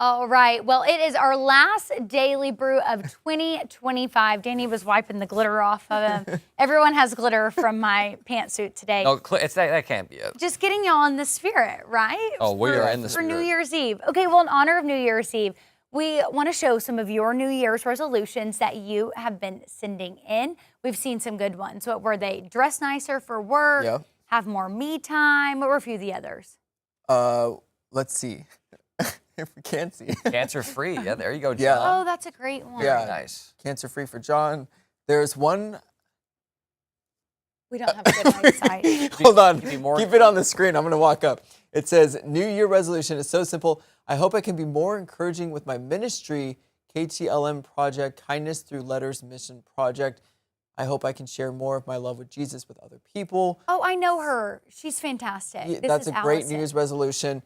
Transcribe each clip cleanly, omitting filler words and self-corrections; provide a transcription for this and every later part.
All right. Well, it is our last daily brew of 2025. Danny was wiping the glitter off of him. Everyone has glitter from my pantsuit today. No, that can't be it. Just getting y'all in the spirit, right? Oh, we are in the For spirit. New Year's Eve. Okay, well, in honor of New Year's Eve, we want to show some of your New Year's resolutions that you have been sending in. We've seen some good ones. What were they? Dress nicer for work, Yep. have more me time. What were a few of the others? Let's see. If we can't see. Cancer-free. Yeah, there you go, John. Yeah. Oh, that's a great one. Yeah. Nice. Cancer-free for John. There's one. We don't have good eyesight. Hold on. Be more Keep it on the screen. I'm going to walk up. It says, New Year resolution is so simple. I hope I can be more encouraging with my ministry, KTLM project, Kindness Through Letters Mission Project. I hope I can share more of my love with Jesus with other people. Oh, I know her. She's fantastic. Yeah, This that's is a great Allison. New Year's resolution.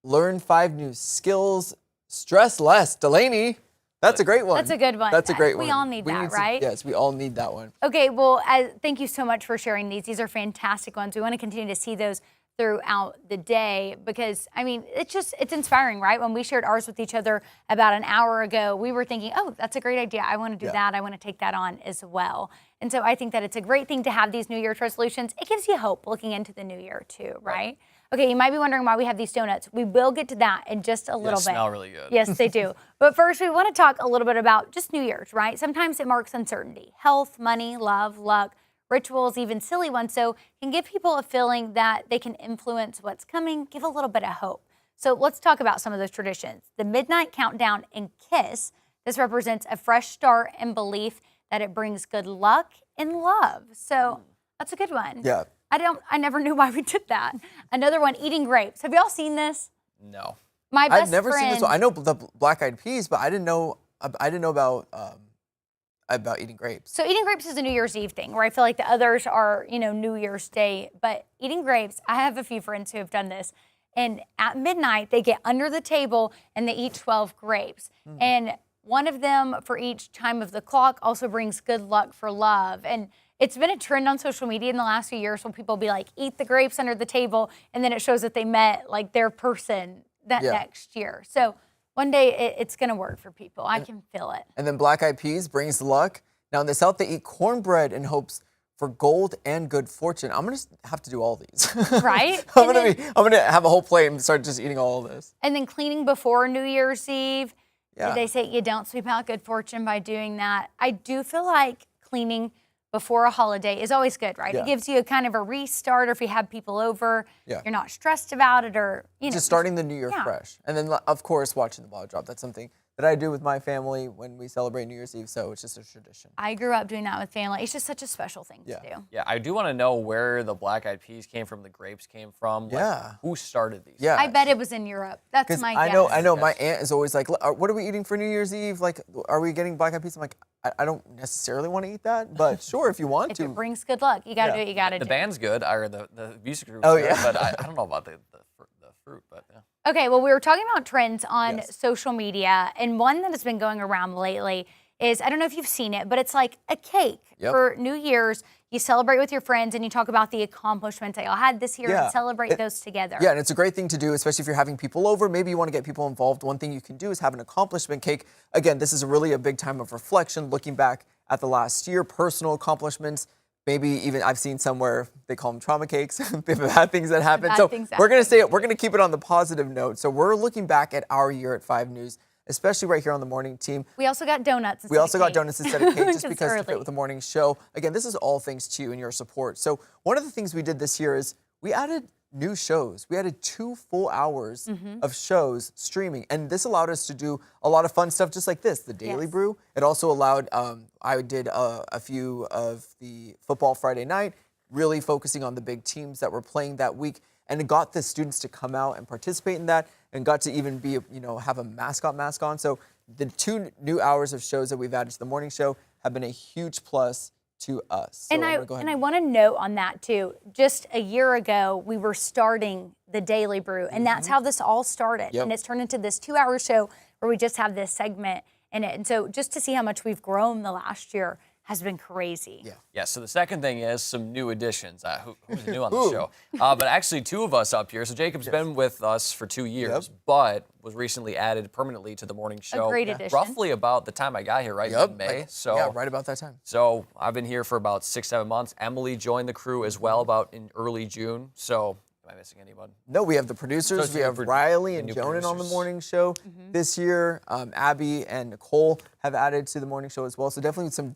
Learn 5 new skills. Stress less. Delaney. That's a great one. That's a good one. That's a great one. We all need that, right? Yes, we all need that one. Okay, well, thank you so much for sharing these. These are fantastic ones. We want to continue to see those throughout the day because, I mean, it's inspiring, right? When we shared ours with each other about an hour ago, we were thinking, oh, that's a great idea. I want to do that. I want to take that on as well. And so I think that it's a great thing to have these New Year's resolutions. It gives you hope looking into the new year too, right? Okay, you might be wondering why we have these donuts. We will get to that in just a little bit. They smell really good. Yes, they do. But first, we want to talk a little bit about just New Year's, right? Sometimes it marks uncertainty, health, money, love, luck, rituals, even silly ones. So it can give people a feeling that they can influence what's coming, give a little bit of hope. So let's talk about some of those traditions. The midnight countdown and kiss. This represents a fresh start and belief that it brings good luck and love. So that's a good one. Yeah. I never knew why we did that. Another one, eating grapes. Have y'all seen this? No. My best I've never friend, seen this one. I know the black-eyed peas, but I didn't know about eating grapes. So eating grapes is a New Year's Eve thing, where I feel like the others are, New Year's Day. But eating grapes, I have a few friends who have done this. And at midnight, they get under the table and they eat 12 grapes. And one of them for each time of the clock also brings good luck for love. And it's been a trend on social media in the last few years when people be like, eat the grapes under the table, and then it shows that they met like their person that next year. So one day it's going to work for people. I can feel it. And then black-eyed peas brings luck. Now in the South, they eat cornbread in hopes for gold and good fortune. I'm going to have to do all these. Right? I'm going to have a whole plate and start just eating all of this. And then cleaning before New Year's Eve. Yeah. They say you don't sweep out good fortune by doing that. I do feel like cleaning before a holiday is always good, right? Yeah. It gives you a kind of a restart, or if you have people over, Yeah. you're not stressed about it, or, Just starting the new year fresh. And then, of course, watching the ball drop. That's something that I do with my family when we celebrate New Year's Eve, so it's just a tradition. I grew up doing that with family. It's just such a special thing to do. Yeah, I do want to know where the black-eyed peas came from, the grapes came from. Yeah. Who started these? Yeah. I bet it was in Europe. That's my guess. I know. My aunt is always like, what are we eating for New Year's Eve? Like, are we getting black-eyed peas? I'm like, I don't necessarily want to eat that, but sure, if you want If to. it brings good luck, you got to do what you got to do. The band's good, or the music group's Oh, good, yeah. but I don't know about the fruit, but yeah. Okay, well, we were talking about trends on social media, and one that has been going around lately is, I don't know if you've seen it, but it's like a cake for New Year's. You celebrate with your friends, and you talk about the accomplishments that y'all had this year and celebrate those together. Yeah, and it's a great thing to do, especially if you're having people over. Maybe you want to get people involved. One thing you can do is have an accomplishment cake. Again, this is really a big time of reflection, looking back at the last year, personal accomplishments. Maybe even I've seen somewhere they call them trauma cakes, bad things that happen. So we're going to keep it on the positive note. So we're looking back at our year at 5 News, especially right here on the morning team. We also got donuts. We also got donuts instead of cake, just because early. to fit with the morning show. Again, this is all thanks to you and your support. So one of the things we did this year is we added new shows. We added 2 full hours of shows streaming, and this allowed us to do a lot of fun stuff just like this, the Daily Brew. It also allowed, I did a few of the football Friday night, really focusing on the big teams that were playing that week, and it got the students to come out and participate in that, and got to even be, have a mascot mask on. So the 2 new hours of shows that we've added to the morning show have been a huge plus to us. So and I want to note on that too, just a year ago, we were starting the Daily Brew, and that's how this all started. And it's turned into this 2-hour show where we just have this segment in it. And so just to see how much we've grown the last year has been crazy. Yeah. Yeah, so the second thing is some new additions. Who's new on the show? But actually, two of us up here. So Jacob's been with us for 2 years, but was recently added permanently to the morning show. great addition. Roughly about the time I got here, right? Yep. In May. Yeah, right about that time. So I've been here for about 6-7 months. Emily joined the crew as well about in early June. So am I missing anyone? No, we have the producers. We have Riley and new Jonan on the producers. morning show this year. Abby and Nicole have added to the morning show as well. So definitely some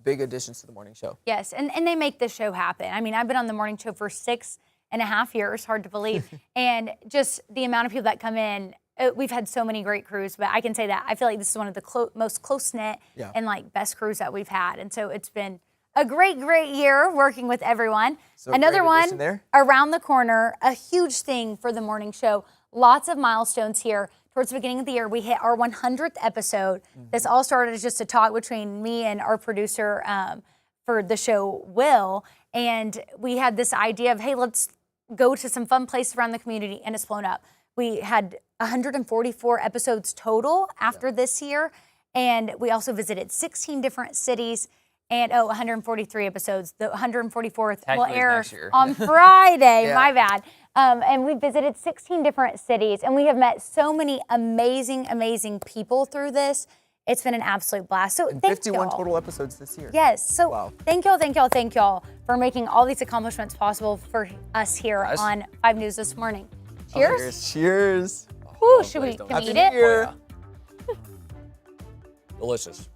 big additions to the morning show. Yes, and they make this show happen. I mean, I've been on the morning show for 6.5 years, hard to believe. And just the amount of people that come in, we've had so many great crews, but I can say that I feel like this is one of the most close-knit and like best crews that we've had. And so it's been a great year working with everyone. So Another great addition one there. around the corner, a huge thing for the morning show. Lots of milestones here. Towards the beginning of the year, we hit our 100th episode. This all started as just a talk between me and our producer for the show, Will. And we had this idea of, hey, let's go to some fun places around the community, and it's blown up. We had 144 episodes total after this year. And we also visited 16 different cities. And 143 episodes. The 144th will Technically air next year. on Friday. Yeah. My bad. And we visited 16 different cities, and we have met so many amazing people through this. It's been an absolute blast. So And thank 51 y'all. total episodes this year. Yes. So Wow. thank y'all for making all these accomplishments possible for us here Guys. on 5 News this morning. Cheers. Cheers. Ooh, should we? Please don't. Can we Happy eat New it? Year. Delicious.